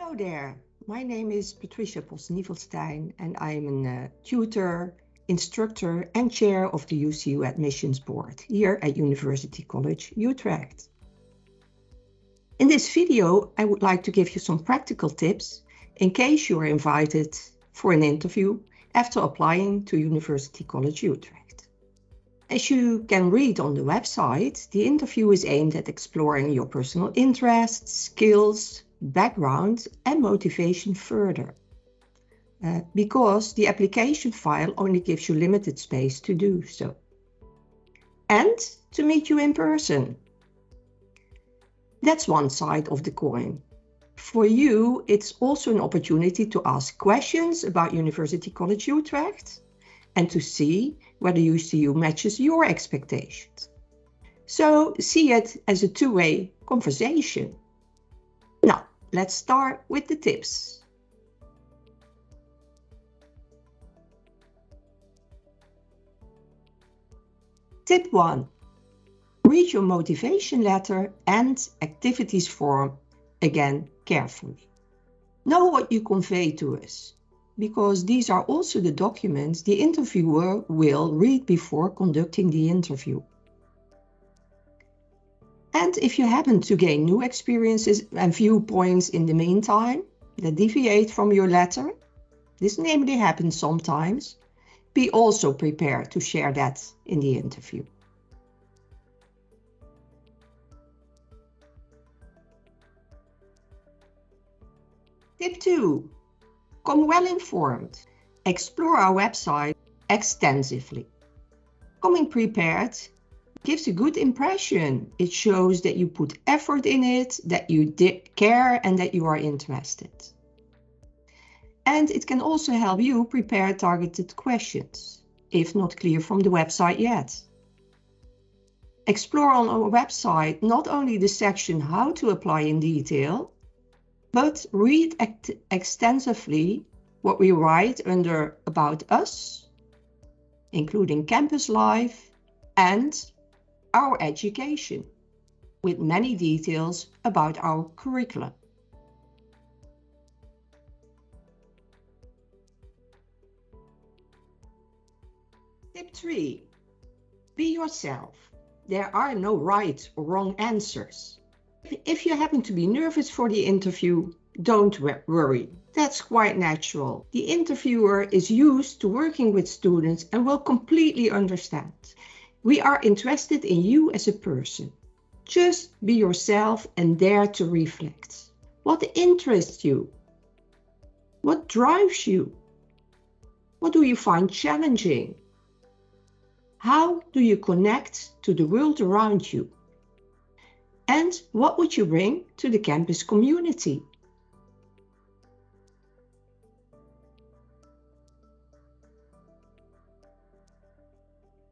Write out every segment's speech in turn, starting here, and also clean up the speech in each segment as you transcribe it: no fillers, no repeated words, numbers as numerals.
Hello there, my name is Patricia Post-Nievelstein and I'm a tutor, instructor and chair of the UCU Admissions Board here at University College Utrecht. In this video, I would like to give you some practical tips in case you are invited for an interview after applying to University College Utrecht. As you can read on the website, the interview is aimed at exploring your personal interests, skills, background and motivation further. Because the application file only gives you limited space to do so. And to meet you in person. That's one side of the coin. For you, it's also an opportunity to ask questions about University College Utrecht and to see whether UCU matches your expectations. So see it as a two-way conversation. Now, let's start with the tips. Tip 1. Read your motivation letter and activities form again carefully. Know what you convey to us, because these are also the documents the interviewer will read before conducting the interview. And if you happen to gain new experiences and viewpoints in the meantime that deviate from your letter, this namely happens sometimes, be also prepared to share that in the interview. Tip 2. Come well informed. Explore our website extensively. Coming prepared gives a good impression. It shows that you put effort in it, that you care and that you are interested. And it can also help you prepare targeted questions, if not clear from the website yet. Explore on our website not only the section how to apply in detail, but read extensively what we write under About Us, including campus life and our education, with many details about our curriculum. Tip 3. Be yourself. There are no right or wrong answers. If you happen to be nervous for the interview, don't worry. That's quite natural. The interviewer is used to working with students and will completely understand. We are interested in you as a person. Just be yourself and dare to reflect. What interests you? What drives you? What do you find challenging? How do you connect to the world around you? And what would you bring to the campus community?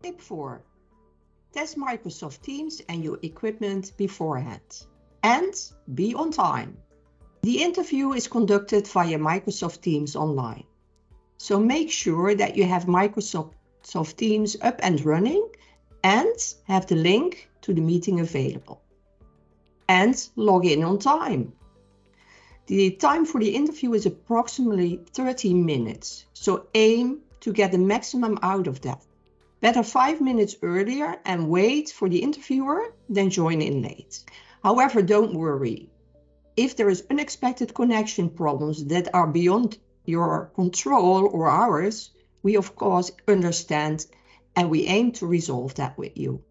Tip 4. Test Microsoft Teams and your equipment beforehand. And be on time. The interview is conducted via Microsoft Teams online. So make sure that you have Microsoft Teams up and running and have the link to the meeting available. And log in on time. The time for the interview is approximately 30 minutes, so aim to get the maximum out of that. Better 5 minutes earlier and wait for the interviewer than join in late. However, don't worry. If there is unexpected connection problems that are beyond your control or ours, we of course understand and we aim to resolve that with you.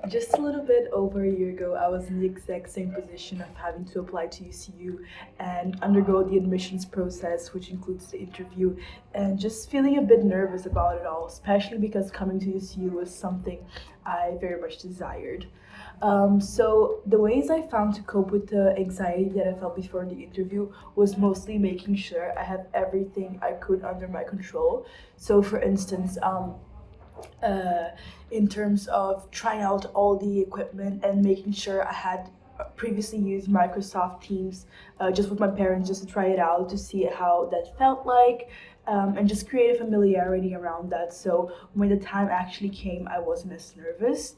Just a little bit over a year ago, I was in the exact same position of having to apply to UCU and undergo the admissions process, which includes the interview, and just feeling a bit nervous about it all, especially because coming to UCU was something I very much desired. So the ways I found to cope with the anxiety that I felt before the interview was mostly making sure I have everything I could under my control. So for instance, in terms of trying out all the equipment and making sure I had previously used Microsoft Teams just with my parents just to try it out to see how that felt like, and just create a familiarity around that. So when the time actually came, I wasn't as nervous.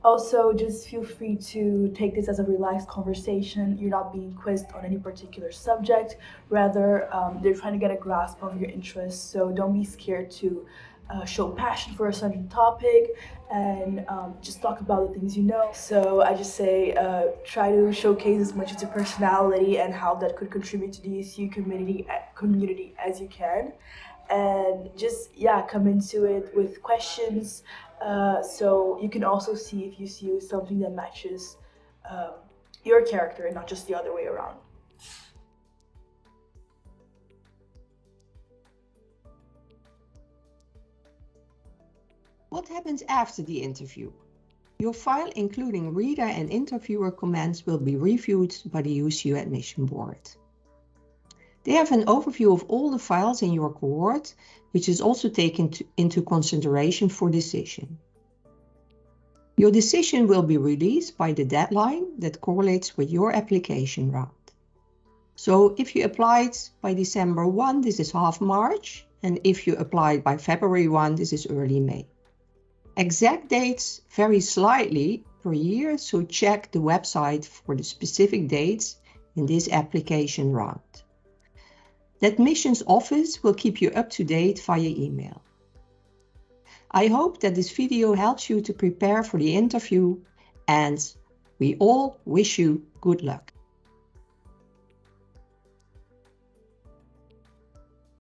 Also, just feel free to take this as a relaxed conversation. You're not being quizzed on any particular subject. Rather, they're trying to get a grasp of your interests. So don't be scared to show passion for a certain topic and just talk about the things you know. So I just say try to showcase as much of your personality and how that could contribute to the UCU community as you can. And just, yeah, come into it with questions. So you can also see if UCU is something that matches your character and not just the other way around. What happens after the interview? Your file, including reader and interviewer comments, will be reviewed by the UCU Admission Board. They have an overview of all the files in your cohort, which is also taken into consideration for decision. Your decision will be released by the deadline that correlates with your application round. So if you applied by December 1, this is half March, and if you applied by February 1, this is early May. Exact dates vary slightly per year, so check the website for the specific dates in this application round. The admissions office will keep you up to date via email. I hope that this video helps you to prepare for the interview, and we all wish you good luck.